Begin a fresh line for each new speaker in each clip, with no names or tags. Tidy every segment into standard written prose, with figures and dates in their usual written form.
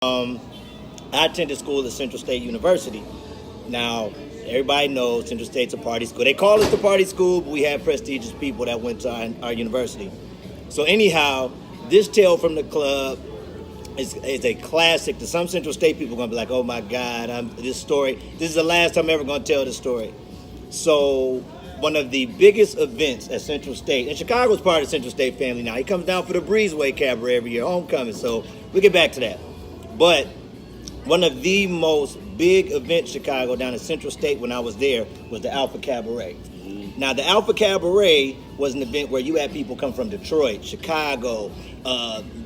I attended school at Central State University. Now, everybody knows Central State's a party school. They call it the party school, but we have prestigious people that went to our university. So anyhow, this tale from the club is a classic. To some Central State people are going to be like, oh my God, this is the last time I'm ever going to tell this story. So one of the biggest events at Central State, and Chicago's part of the Central State family now. He comes down for the Breezeway Cabaret every year, homecoming, so we'll get back to that. But one of the most big events in Chicago down at Central State when I was there was the Alpha Cabaret. Now, the Alpha Cabaret was an event where you had people come from Detroit, Chicago,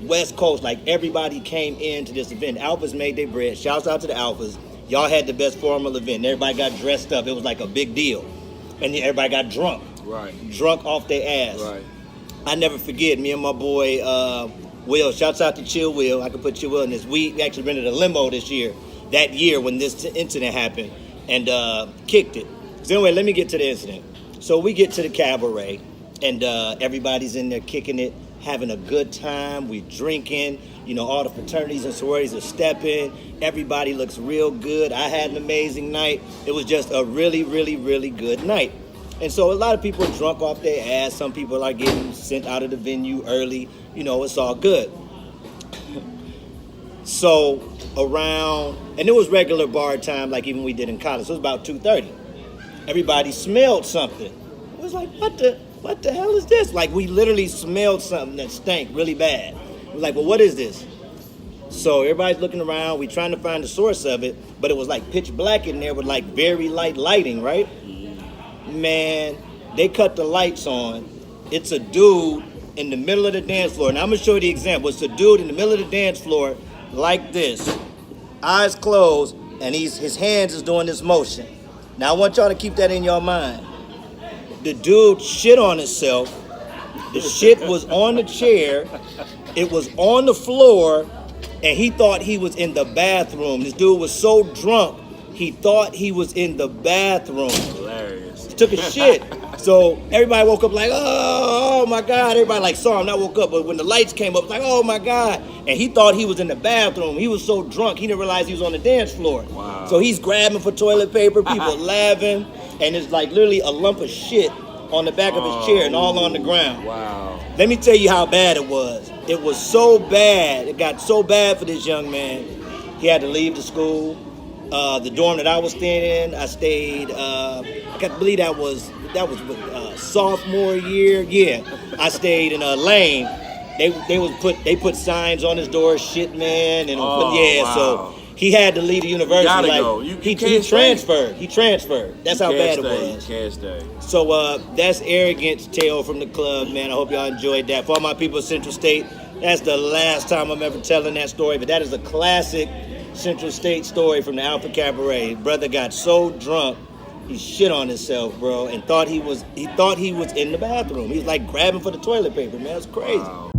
West Coast, like everybody came into this event. Alphas made their bread. Shouts out to the Alphas. Y'all had the best formal event. Everybody got dressed up. It was like a big deal. And then everybody got drunk.
Right.
Drunk off their ass.
Right.
I never forget, me and my boy Will, shouts out to Chill Will. I could put Chill Will in this. We actually rented a limo that year when this incident happened, and kicked it. So anyway, let me get to the incident. So we get to the cabaret, and everybody's in there kicking it, having a good time. We drinking. You know, all the fraternities and sororities are stepping. Everybody looks real good. I had an amazing night. It was just a really, really, really good night. And so a lot of people are drunk off their ass. Some people are getting sent out of the venue early. You know, it's all good. So and it was regular bar time like even we did in college. So it was about 2:30. Everybody smelled something. It was like, what the hell is this? Like, we literally smelled something that stank really bad. We're like, well, what is this? So everybody's looking around. We're trying to find the source of it, but it was like pitch black in there with like very light lighting, right? Man, they cut the lights on. It's a dude in the middle of the dance floor. Now, I'm going to show you the example. It's a dude in the middle of the dance floor like this, eyes closed, and his hands is doing this motion. Now, I want y'all to keep that in your mind. The dude shit on himself. The shit was on the chair. It was on the floor, and he thought he was in the bathroom. This dude was so drunk, he thought he was in the bathroom.
Hilarious.
He took a shit. So everybody woke up like, oh my God. Everybody like saw him, not woke up, but when the lights came up, it's like, oh my God. And he thought he was in the bathroom. He was so drunk, he didn't realize he was on the dance floor.
Wow.
So he's grabbing for toilet paper, people laughing, and it's like literally a lump of shit on the back of his chair and all on the ground.
Wow.
Let me tell you how bad it was. It was so bad. It got so bad for this young man. He had to leave the school. The dorm that I was staying in, I stayed. I believe that was sophomore year. Yeah, I stayed in Lane. They put signs on his door, shit man, and
wow.
So he had to leave the university.
Gotta
like
go.
He transferred. He transferred. That's how bad it was.
You can't stay.
So that's Arrogant's tale from the club, man. I hope y'all enjoyed that. For all my people at Central State, that's the last time I'm ever telling that story, but that is a classic Central State story from the Alpha Cabaret. Brother got so drunk, he shit on himself, bro, and thought he was in the bathroom. He was like grabbing for the toilet paper, man. It's crazy.
Wow.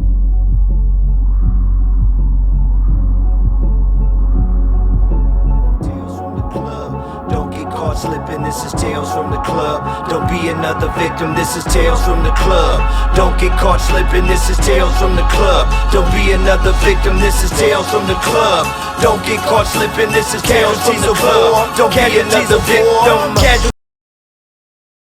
Slipping, this is Tales from the Club. Don't be another victim, this is Tales from the Club. Don't get caught slipping, this is Tales from the Club. Don't be another victim, this is Tales from the Club. Don't get caught slipping, this is Tales from the Club. Don't be another victim.